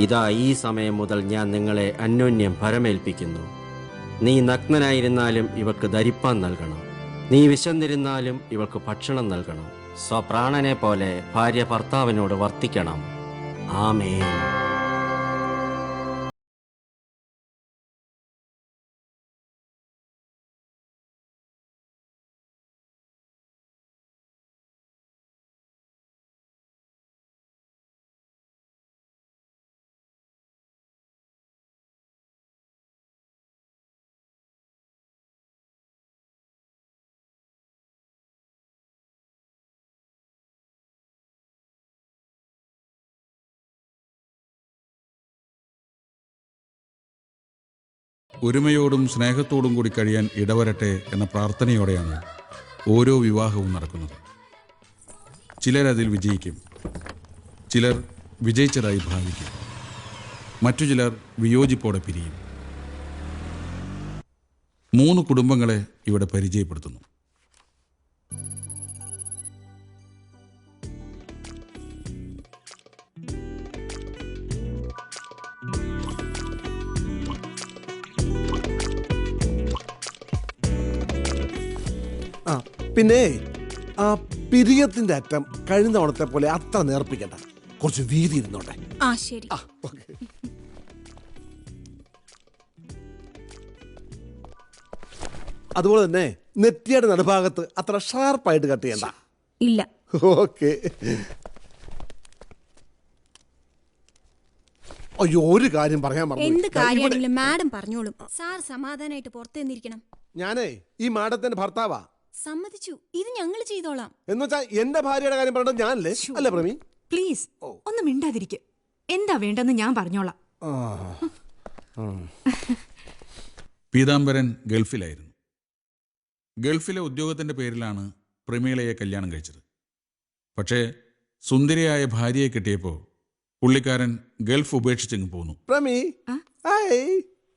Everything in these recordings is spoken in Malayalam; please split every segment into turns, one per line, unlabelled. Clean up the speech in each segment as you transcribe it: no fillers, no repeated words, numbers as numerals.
ഇതാ ഈ സമയം മുതൽ ഞാൻ നിങ്ങളെ അന്യോന്യം ഭരമേൽപ്പിക്കുന്നു. നീ നഗ്നനായിരുന്നാലും ഇവൾക്ക് ധരിപ്പാൻ നൽകണം. നീ വിശന്നിരുന്നാലും ഇവൾക്ക് ഭക്ഷണം നൽകണം. സ്വപ്രാണനെ പോലെ ഭാര്യ ഭർത്താവിനോട് വർത്തിക്കണം. ആമേൻ.
ഒരുമയോടും സ്നേഹത്തോടും കൂടി കഴിയാൻ ഇടവരട്ടെ എന്ന പ്രാർത്ഥനയോടെയാണ് ഓരോ വിവാഹവും നടക്കുന്നത്. ചിലരതിൽ വിജയിക്കും, ചിലർ വിജയിച്ചതായി ഭാവിക്കും, മറ്റു ചിലർ വിയോജിപ്പോടെ പിരിയും. 3 കുടുംബങ്ങളെ ഇവിടെ പരിചയപ്പെടുത്തുന്നു.
പിന്നെ ആ പിരിയത്തിന്റെ അറ്റം കഴിഞ്ഞ ഓണത്തെ പോലെ അത്ര നേർപ്പിക്കണ്ട, കുറച്ച് വീതി ഇരുന്നോട്ടെ.
ശരി.
അതുപോലെ തന്നെ നെറ്റിയുടെ നടുഭാഗത്ത് അത്ര ഷാർപ്പായിട്ട് കട്ട് ചെയ്യണ്ട.
ഇല്ല.
ഓക്കെ. അയ്യോ, ഒരു കാര്യം പറയാൻ
പറഞ്ഞു. എന്ത് കാര്യമാണെങ്കിലും മാഡം പറഞ്ഞോളും. സാർ സമാധാനായിട്ട് പുറത്തു നിന്നിരിക്കണം.
ഞാനേ ഈ മാഡത്തിന്റെ ഭർത്താവാ.
സമ്മതിച്ചു. ഇത് ഞങ്ങൾ ചെയ്തോളാം.
എന്നുവെച്ചാ എന്റെ ഭാര്യയുടെ കാര്യം പറഞ്ഞത് ഞാനല്ലേ? അല്ലേ പ്രമി?
പ്ലീസ് ഒന്ന് മിണ്ടാതിരിക്കുക. എന്താ വേണ്ടെന്ന് ഞാൻ പറഞ്ഞോളാം.
പീതാംബരൻ ഗൾഫിലായിരുന്നു. ഗൾഫിലെ ഉദ്യോഗത്തിന്റെ പേരിലാണ് പ്രമീളയെ കല്യാണം കഴിച്ചത്. പക്ഷേ സുന്ദരിയായ ഭാര്യയെ കിട്ടിയപ്പോൾ പുള്ളിക്കാരൻ ഗൾഫ് ഉപേക്ഷിച്ചെങ്ങ് പോന്നു.
പ്രമി,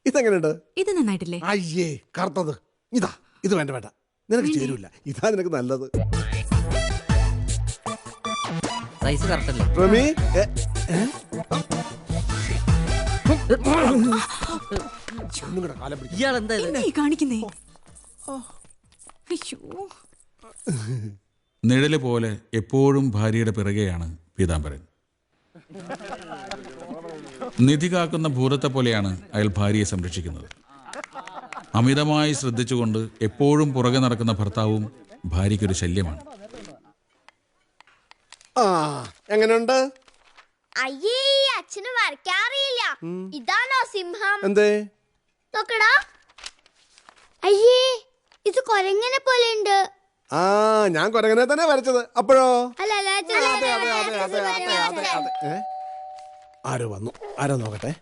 ഇതെങ്ങനെയുണ്ട്?
ഇത് നന്നായിട്ടില്ലേ?
അയ്യേ, കറുത്തത്. ഇതാ, ഇത് വേണ്ട വേണ്ട, നിനക്ക് ചേരൂല. ഇതാ നിനക്ക് നല്ലത്.
സൈസ് കറക്റ്റല്ലേ
പ്രമി?
ഇയാളെന്താ
കാണിക്കുന്നേ?
നിഴല് പോലെ എപ്പോഴും ഭാര്യയുടെ പിറകെയാണ് പീതാംബരൻ. നിധി കാക്കുന്ന ഭൂതത്തെ പോലെയാണ് അയാൾ ഭാര്യയെ സംരക്ഷിക്കുന്നത്. അമിതമായി ശ്രദ്ധിച്ചുകൊണ്ട് എപ്പോഴും പുറകെ നടക്കുന്ന ഭർത്താവും ഭാര്യയ്ക്കൊരു ശല്യമാണ്.
എങ്ങനെയുണ്ട്?
അയ്യേ, അച്ഛന് വരയ്ക്കാറിയില്ല. ഇതാണോ സിംഹം?
എന്തേ
നോക്കടാ. അയ്യേ, ഇത് കൊരങ്ങനെ പോലെ ഉണ്ട്.
ഞാൻ കൊരങ്ങനെ തന്നെ വരച്ചത്. അപ്പോഴോ? ആരോ വന്നു, ആരോ നോക്കട്ടെ.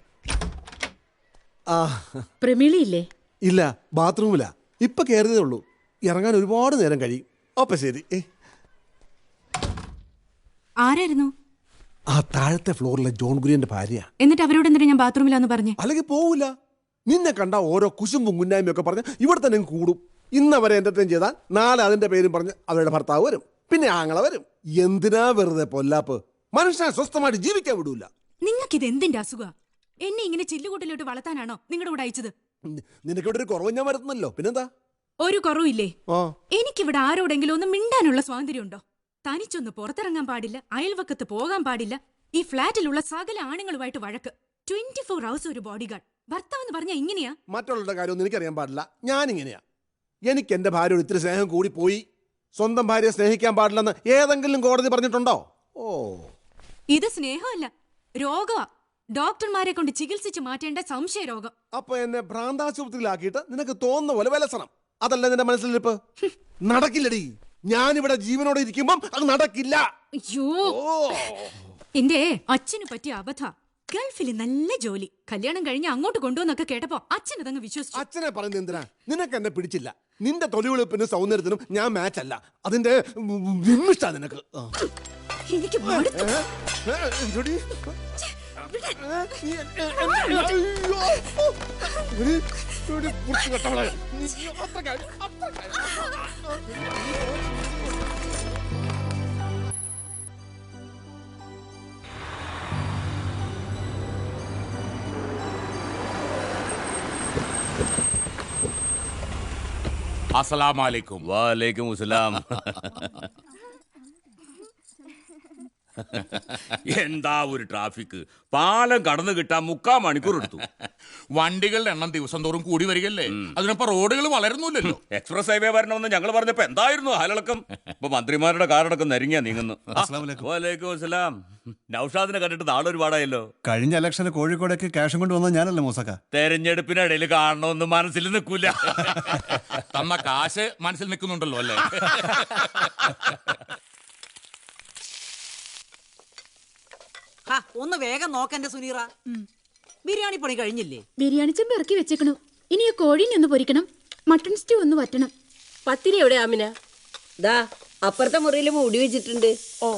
പ്രമീളയില്ലേ?
ഇല്ല, ബാത്റൂമിലാ. ഇപ്പൊ കയറിയതേ ഉള്ളൂ. ഇറങ്ങാൻ ഒരുപാട് നേരം കഴിയും. അപ്പൊ ശരി.
ആരായിരുന്നു?
ആ താഴത്തെ ഫ്ലോറിലെ ജോൺ കുര്യന്റെ ഭാര്യ.
എന്നിട്ട് അവരോട് എന്തിനാ ഞാൻ ബാത്റൂമിലാന്ന് പറഞ്ഞേ?
അല്ലെങ്കിൽ പോവില്ല. നിന്നെ കണ്ട ഓരോ കുശുമ്പും കുന്നായ്മയൊക്കെ പറഞ്ഞ് ഇവിടെ തന്നെ കൂടും. ഇന്നവരെ എന്റർടൈൻ ചെയ്താൽ നാളെ അതിന്റെ പേരും പറഞ്ഞ് അവരുടെ ഭർത്താവ് വരും, പിന്നെ ആങ്ങള വരും. എന്തിനാ വെറുതെ പൊല്ലാപ്പ്? മനുഷ്യനെ സ്വസ്ഥമായിട്ട് ജീവിക്കാൻ വിടൂല.
നിങ്ങൾക്കിത് എന്തിന്റെ അസുഖ? എന്നെ ഇങ്ങനെ ചില്ലുകൂട്ടിലോട്ട് വളർത്താനാണോ നിങ്ങളുടെ കൂടെ അയച്ചത്?
നിനക്കിവിടെ ഒരു കുറവ് ഞാൻ വരുന്നല്ലോ, പിന്നെന്താ?
ഒരു കുറവില്ലേ? എനിക്കിവിടെ ആരോടെങ്കിലും ഒന്ന് മിണ്ടാനുള്ള സ്വാതന്ത്ര്യം ഉണ്ടോ? തനിച്ചൊന്ന് പുറത്തിറങ്ങാൻ പാടില്ല, അയൽവക്കത്ത് പോകാൻ പാടില്ല. ഈ ഫ്ലാറ്റിലുള്ള സകല ആണുങ്ങളുമായിട്ട് വഴക്ക്. 24 hours ഒരു ബോഡിഗാർഡ്. ഭർത്താവെന്ന് പറഞ്ഞാ ഇങ്ങനെയാ?
മറ്റുള്ളവരുടെ കാര്യമൊന്നും എനിക്കറിയാൻ പാടില്ല. ഞാനിങ്ങനെയാ. എനിക്ക് എന്റെ ഭാര്യയോട് ഇത്തിരി സ്നേഹം കൂടി പോയി. സ്വന്തം ഭാര്യയെ സ്നേഹിക്കാൻ പാടില്ലെന്ന് ഏതെങ്കിലും കോടതി പറഞ്ഞിട്ടുണ്ടോ?
ഇത് സ്നേഹമല്ല, രോഗമാ. ഡോക്ടർമാരെ കൊണ്ട് ചികിത്സിച്ച് മാറ്റേണ്ട സംശയ രോഗം.
അപ്പൊ എന്നെ ഭ്രാന്താശുപത്രിയിലാക്കിയിട്ട് നിനക്ക് തോന്നുന്ന പോലെ വിലസണം. അതല്ല നിന്റെ മനസ്സിലിരിപ്പ്. നടക്കില്ലടി. ഞാനിവിടെ ജീവനോടെ ഇരിക്കുമ്പം അത് നടക്കില്ല.
അയ്യോ, എന്റെ അച്ഛന് പറ്റിയ അബദ്ധ. ഗൾഫിൽ നല്ല ജോലി, കല്യാണം കഴിഞ്ഞ് അങ്ങോട്ട് കൊണ്ടുവന്നൊക്കെ കേട്ടപ്പോ അച്ഛനതങ്ങ് വിശ്വസിച്ചു.
അച്ഛനെ പറയുന്നത് എന്തിനാ? നിനക്ക് എന്നെ പിടിച്ചില്ല. നിന്റെ തൊലിവെളുപ്പിനും സൗന്ദര്യത്തിനും ഞാൻ മാച്ച് അല്ല. അതിന്റെ വിമ്മിഷ്ടാ നിനക്ക്.
എനിക്ക്
അസ്സലാമലൈക്കും.
വാലൈക്കും അസ്സലാം.
എന്താ ഒരു ട്രാഫിക്! പാലം കടന്നു കിട്ടാൻ 3/4 മണിക്കൂർ എടുത്തു. വണ്ടികളുടെ എണ്ണം ദിവസം തോറും കൂടി വരികയല്ലേ, അതിനപ്പോ റോഡുകൾ വളരുന്നില്ലല്ലോ.
എക്സ്പ്രസ് ഹൈവേ വരണമെന്ന് ഞങ്ങൾ പറഞ്ഞപ്പോ എന്തായിരുന്നു ഹാലളക്കം? ഇപ്പൊ മന്ത്രിമാരുടെ കാറടക്കം നരിങ്ങിയാ നീങ്ങുന്നു. വാലൈക്കും അസ്സലാം. നൗഷാദിനെ കണ്ടിട്ട് നാളെ ഒരുപാടായല്ലോ.
കഴിഞ്ഞ ഇലക്ഷന് കോഴിക്കോടേക്ക് ക്യാഷും കൊണ്ട് വന്ന ഞാനല്ലേ മൂസക്ക.
തെരഞ്ഞെടുപ്പിനിടയിൽ കാണണമെന്ന് മനസ്സിൽ നിൽക്കൂല.
തന്ന കാശ് മനസ്സിൽ നിൽക്കുന്നുണ്ടല്ലോ അല്ലേ?
ഒന്ന് വേഗം നോക്കന്റെ സുനീറ. ബിരിയാണി പണി കഴിഞ്ഞില്ലേ?
ബിരിയാണി ചെമ്പ് ഇറക്കി വെച്ചേക്കണു. ഇനി ആ കോഴീനെ ഒന്ന് പൊരിക്കണം, മട്ടൺ സ്റ്റൂ ഒന്ന് വറ്റണം.
പത്തിരി എവിടെ ആമിന? ദാ അപ്പുറത്തെ മുറിയിൽ മൂടി വെച്ചിട്ടുണ്ട്.
ഓ,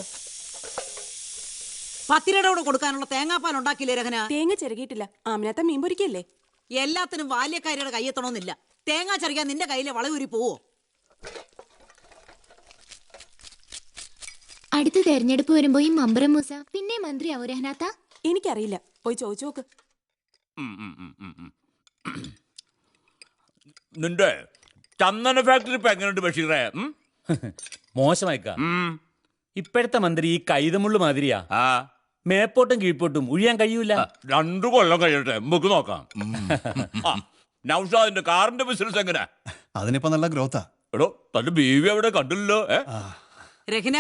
പത്തിരിയുടെ കൂടെ കൊടുക്കാനുള്ള തേങ്ങാപ്പാൽ ഉണ്ടാക്കിയില്ലേ രഹന?
തേങ്ങ ചിരകിയിട്ടില്ല. ആമിനത്തെ മീൻ പൊരിക്കല്ലേ?
എല്ലാത്തിനും ബാല്യക്കാരിയുടെ കയ്യെത്തണമെന്നില്ല. തേങ്ങ ചറിക്കാൻ നിന്റെ കയ്യിലെ വളയൂരി പോവോ?
അടുത്ത തെരഞ്ഞെടുപ്പ് വരുമ്പോ ഈ മമ്പറ മൂസ പിന്നെ മന്ത്രി ഔരഹനാത്ത?
എനിക്കറിയില്ല, പോയി ചോദിച്ചു നോക്ക്.
നിന്റെ ചന്ദന ഫാക്ടറി ഇപ്പൊ എങ്ങനെയുണ്ട് ബഷീറേ?
മോശമായിക്ക. ഇപ്പോഴത്തെ മന്ത്രി ഈ കൈതമുള്ളു മാതിരിയാ. മേപ്പോട്ടും കീഴ്പോട്ടും ഉഴിയാൻ കഴിയൂല.
2 കൊല്ലം കഴിയട്ടെ, നമുക്ക് നോക്കാം. നൗഷാദിന്റെ കാറിന്റെ ബിസിനസ് എങ്ങനെ?
അതിനിപ്പോ നല്ല ഗ്രോത്താ.
എടോ, തന്റെ ബീവി അവിടെ കണ്ടില്ലല്ലോ.
രഹന,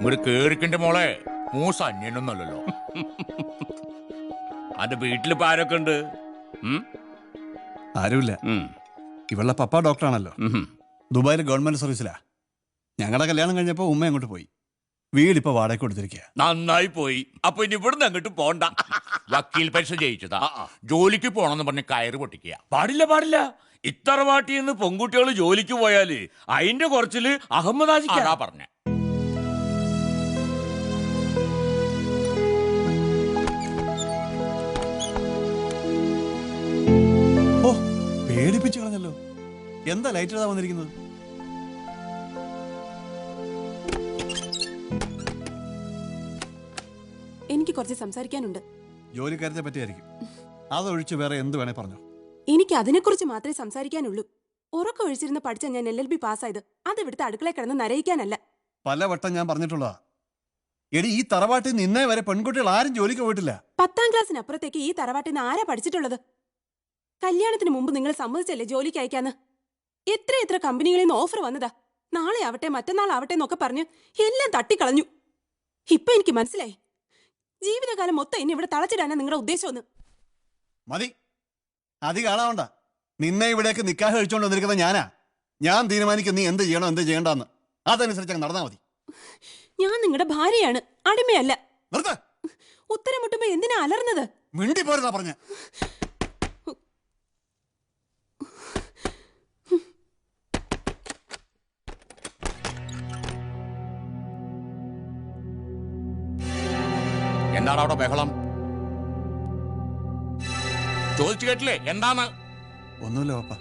ഇങ്ങോട്ട് കേറിക്കന്റെ മോളെ. മൂസ അന്യനൊന്നല്ലോ.
അന്റെ വീട്ടിലിപ്പോ ആരൊക്കെ ഉണ്ട്?
ആരുമില്ല. ഇവളുടെ പപ്പ ഡോക്ടറാണല്ലോ. ദുബായിൽ ഗവൺമെന്റ് സർവീസിലാ. ഞങ്ങളുടെ കല്യാണം കഴിഞ്ഞപ്പോ ഉമ്മ അങ്ങോട്ട് പോയി. വീടിപ്പോ വാടക കൊടുത്തിരിക്കുക.
നന്നായി പോയി. അപ്പൊ ഇനി ഇവിടുന്ന് അങ്ങോട്ട് പോണ്ട.
വക്കീൽ പരീക്ഷ ജയിച്ചതാ. ജോലിക്ക് പോണെന്ന് പറഞ്ഞ് കയറ് പൊട്ടിക്കുക
പാടില്ല, പാടില്ല. ഇത്തറവാട്ടിൽ നിന്ന് പെൺകുട്ടികൾ ജോലിക്ക് പോയാല് അതിന്റെ കുറച്ചില് അഹമ്മദാജിക്കാ
പറഞ്ഞ.
ഓ, പേടിപ്പിച്ചു കളഞ്ഞല്ലോ. എന്താ ലൈറ്റ് ഇടാ വന്നിരിക്കുന്നത്?
എനിക്ക് കുറച്ച് സംസാരിക്കാനുണ്ട്.
ജോലിക്കാരത്തെ പറ്റിയായിരിക്കും. അതൊഴിച്ച് വേറെ എന്ത് വേണേ പറഞ്ഞോ.
എനിക്ക് അതിനെക്കുറിച്ച് മാത്രമേ സംസാരിക്കാനുള്ളൂ. ഉറക്കം ഒഴിച്ചിരുന്ന് പഠിച്ച ഞാൻ LLB പാസ്സായത് അത് ഇവിടുത്തെ അടുക്കളയിൽ കിടന്ന് നരയിക്കാനല്ല.
പലവട്ടം ഞാൻ പറഞ്ഞിട്ടുള്ളതാ. എടി, ഈ തറവാട്ടിൽ നിന്നേ വരെ പെൺകുട്ടികൾ ആരും ജോലിക്ക് പോയിട്ടില്ല.
10ാം ക്ലാസ്സിനപ്പുറത്തേക്ക് ഈ തറവാട്ടിൽ നിന്ന് ആരാ പഠിച്ചിട്ടുള്ളത്? കല്യാണത്തിന് മുമ്പ് നിങ്ങൾ സമ്മതിച്ചല്ലേ ജോലിക്ക് അയക്കാന്ന്? എത്ര കമ്പനികളിൽ നിന്ന് ഓഫർ വന്നതാ. നാളെ ആവട്ടെ മറ്റന്നാളാവട്ടെ എന്നൊക്കെ പറഞ്ഞ് എല്ലാം തട്ടിക്കളഞ്ഞു. ഇപ്പൊ എനിക്ക് മനസ്സിലായി, ജീവിതകാലം മൊത്തം ഇനി ഇവിടെ തളച്ചിടാനാ നിങ്ങളുടെ ഉദ്ദേശമെന്ന്.
മതി, അധികം ആളാവണ്ട. നിന്നെ ഇവിടേക്ക് നിക്കാഹ് കഴിച്ചോണ്ട് വന്നിരിക്കുന്ന ഞാനാ. ഞാൻ തീരുമാനിക്കും നീ എന്ത് ചെയ്യണോ എന്ത് ചെയ്യണ്ടെന്ന്. അതനുസരിച്ച് നടന്നാ മതി.
ഞാൻ നിങ്ങളുടെ ഭാര്യയാണ്, അടിമയല്ല.
നിർത്ത്.
ഉത്തരം മുട്ടുമ്പോ എന്തിനാ അലർന്നത്?
മിണ്ടി പോരുന്നാ പറഞ്ഞ.
എന്താണ് അവിടെ ബഹളം? ചോദിച്ചു കേട്ടില്ലേ എന്താണ്?
ഒന്നുമില്ല പപ്പ.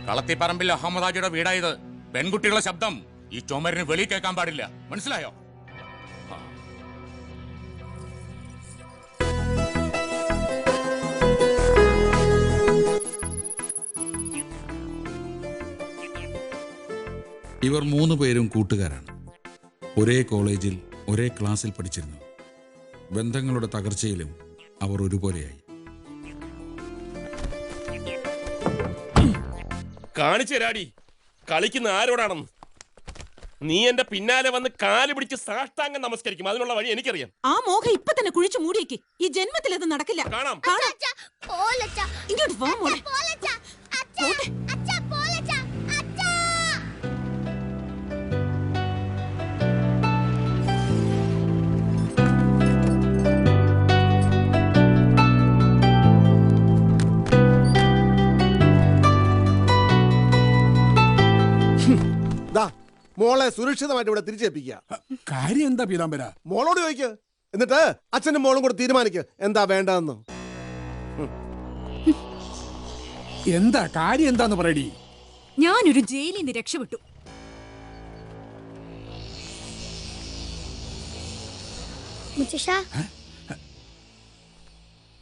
കളത്തിപ്പറമ്പിൽ അഹമ്മദാജിയുടെ വീടായത്. പെൺകുട്ടികളുടെ ശബ്ദം ഈ ചുമരിന് വെളി കേൾക്കാൻ പാടില്ല, മനസ്സിലായോ?
ഇവർ 3 പേരും കൂട്ടുകാരാണ്. ഒരേ കോളേജിൽ ഒരേ ക്ലാസ്സിൽ പഠിച്ചിരുന്നു. ബന്ധങ്ങളുടെ തകർച്ചയിലും അവർ ഒരുപോലെയായി.
കാണിച്ചു തരാടി കളിക്കുന്ന ആരോടാണെന്ന്. നീ എന്റെ പിന്നാലെ വന്ന് കാല് പിടിച്ച് സാഷ്ടാംഗം നമസ്കരിക്കും. അതിനുള്ള വഴി എനിക്കറിയാം.
ആ മോഹം ഇപ്പൊ തന്നെ കുഴിച്ചു മൂടിയേക്ക്. ഈ ജന്മത്തിൽ അത് നടക്കില്ല.
കാണാം.
ഇങ്ങോട്ട് വാ മോളെ.
മോളെ സുരക്ഷിതമായിട്ട് ഇവിടെ തിരിച്ചേൽപ്പിക്കുക.
കാര്യം എന്താ പീതാംബര?
മോളോട് ചോദിക്ക്. എന്നിട്ട് അച്ഛനും മോളും കൂടെ തീരുമാനിക്കുക എന്താ വേണ്ടതെന്ന്.
എന്താ കാര്യം എന്താന്ന് പറയടി.
ഞാനൊരു ജയിലിൽ നിന്ന് രക്ഷപ്പെട്ടു.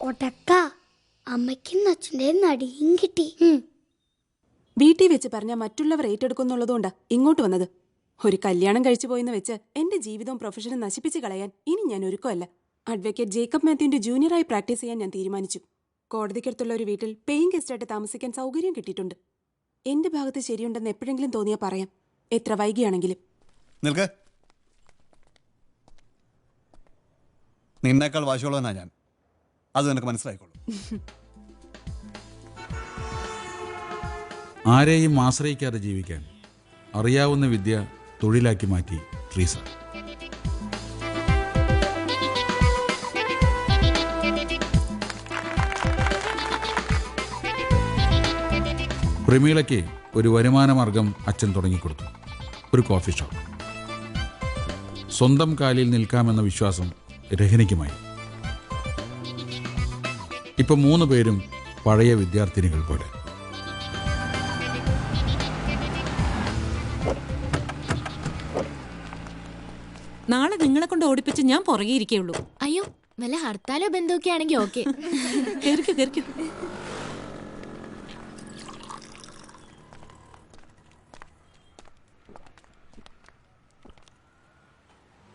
ഒടക്ക
അമ്മയ്ക്കും അച്ഛൻ്റെയും നടിയും കിട്ടി.
വീട്ടിൽ വെച്ച് പറഞ്ഞാൽ മറ്റുള്ളവർ ഏറ്റെടുക്കുന്നുള്ളതുകൊണ്ടാ ഇങ്ങോട്ട് വന്നത്. ഒരു കല്യാണം കഴിച്ചു പോയെന്ന് വെച്ച് എന്റെ ജീവിതവും പ്രൊഫഷനും നശിപ്പിച്ച് കളയാൻ ഇനി ഞാൻ ഒരുക്കമല്ല. അഡ്വക്കേറ്റ് ജേക്കബ് മാത്യുവിന്റെ ജൂനിയറായി പ്രാക്ടീസ് ചെയ്യാൻ ഞാൻ തീരുമാനിച്ചു. കോടതിക്കടുത്തുള്ള ഒരു വീട്ടിൽ പേയിങ് ഗസ്റ്റായിട്ട് താമസിക്കാൻ സൗകര്യം കിട്ടിയിട്ടുണ്ട്. എന്റെ ഭാഗത്ത് ശരിയുണ്ടെന്ന് എപ്പോഴെങ്കിലും തോന്നിയാൽ പറയാം, എത്ര വൈകിയാണെങ്കിലും.
നിൽക്ക്. നിന്നേക്കാൾ വാശിയുള്ളവനാ ഞാൻ, അത് നിനക്ക് മനസ്സിലായിക്കോളൂ.
ആരെയും ആശ്രയിക്കാതെ ജീവിക്കാൻ അറിയാവുന്ന വിദ്യ തൊഴിലാക്കി മാറ്റി ട്രീസ. പ്രമീളയ്ക്ക് ഒരു വരുമാനമാർഗം അച്ഛൻ തുടങ്ങിക്കൊടുത്തു, ഒരു കോഫി ഷോപ്പ്. സ്വന്തം കാലിൽ നിൽക്കാമെന്ന വിശ്വാസം രഹനയ്ക്കുമായി. ഇപ്പൊ 3 പേരും പഴയ വിദ്യാർത്ഥിനികൾ പോലെ.
നാളെ നിങ്ങളെ കൊണ്ട് ഓടിപ്പിച്ച് ഞാൻ പുറകെ ഇരിക്കുള്ളൂ.
അയ്യോ, വല്ല ഹർത്താലോ ബന്ധമൊക്കെ ആണെങ്കിൽ ഓക്കെ.
കേറിക്കോ.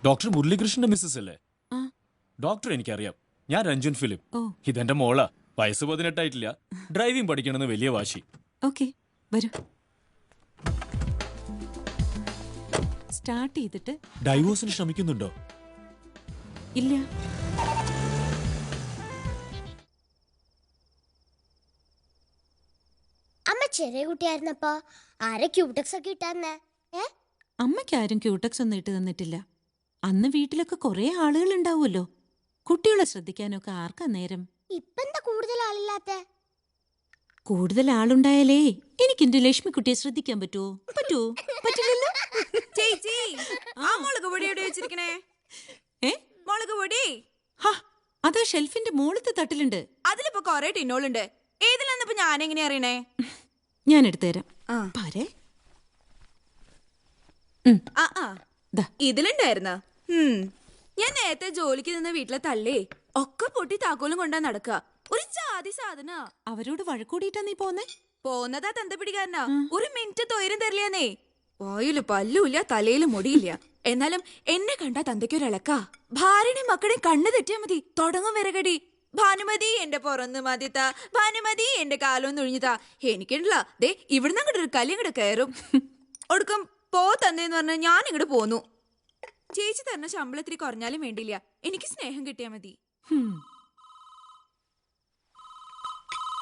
ഡോക്ടർ മുരളീകൃഷ്ണന്റെ മിസ്സസ് അല്ലേ? ഡോക്ടർ എനിക്കറിയാം, ഞാൻ രഞ്ജൻ ഫിലിം. ഇതെന്റെ മോളാ, വയസ്സ് 18 ആയിട്ടില്ല. ഡ്രൈവിംഗ് പഠിക്കണമെന്ന് വലിയ വാശി.
ഓക്കെ, വരൂ. സ്റ്റാർട്ട് ചെയ്തിട്ട്
ഡൈവോഴ്സിന് ശ്രമിക്കുന്നുണ്ടോ?
ഇല്ല.
അമ്മ ചെറിയ കുട്ടിയായിരുന്നപ്പോ ആരെ ക്യൂടെക്സ് ഒക്കെ ഇട്ടാന്നേ?
അമ്മയ്ക്ക് ആരും ക്യൂടെക്സ് ഒന്നും ഇട്ട് തന്നിട്ടില്ല. അന്ന് വീട്ടിലൊക്കെ കുറെ ആളുകൾ ഉണ്ടാവുമല്ലോ, കുട്ടികളെ ശ്രദ്ധിക്കാനൊക്കെ ആർക്കാ നേരം?
ഇപ്പെന്താ കൂടുതൽ ആളില്ലാത്ത?
കൂടുതൽ ആളുണ്ടായാലേ എനിക്ക് എന്റെ ലക്ഷ്മിക്കുട്ടിയെ ശ്രദ്ധിക്കാൻ പറ്റുമോ? പറ്റില്ലല്ലോ.
ചേച്ചി, ആ മുളക് പൊടി എവിടെ വെച്ചിരിക്കണേ? മുളക് പൊടി
അതാ ഷെൽഫിന്റെ മുകളിലത്തെ തട്ടിലുണ്ട്.
അതിലിപ്പോ കൊറേ ടിന്നോളുണ്ട്. ഏതിലാന്നിപ്പോ ഞാൻ എങ്ങനെ അറിയണേ?
ഞാൻ എടുത്തുതരാം. പാരേ.
ഇതിലുണ്ടായിരുന്ന ഞാൻ നേരത്തെ ജോലിക്ക് നിന്ന് വീട്ടിലെ തള്ളേ ഒക്കെ പൊട്ടി താക്കോലും കൊണ്ടാ നടക്കുക. ഒരു ജാതി സാധന.
അവരോട് വഴക്കൂടിയിട്ടാ നീ
പോന്നതാ തന്തപിടിക്കാരനാ. ഒരു മിനിറ്റ് തൊയരം തരില്ലെന്നേ. വായില് പല്ലുമില്ല, തലയില് മുടിയില്ല. എന്നാലും എന്നെ കണ്ടാ തന്തയ്ക്കൊരിളക്കാ. ഭാര്യനെ മക്കളെ കണ്ണു തെറ്റിയാ മതി, തുടങ്ങും വിറകടി. ഭാനുമതി എന്റെ പുറന്ന് മതിത്താ, ഭാനുമതി എന്റെ കാലൊന്ന് ഒഴിഞ്ഞതാ. എനിക്കുണ്ടല്ല ദേ ഇവിടുന്ന് അങ്ങോട്ട് ഒരു കല്ല് ഇങ്ങോട്ട് കയറും. ഒടുക്കം പോ തന്നേന്ന് പറഞ്ഞ ഞാൻ ഇങ്ങോട്ട് പോന്നു. ചേച്ചി തരുന്ന ശമ്പളത്തിരി കുറഞ്ഞാലും വേണ്ടിയില്ല, എനിക്ക് സ്നേഹം കിട്ടിയാ മതി.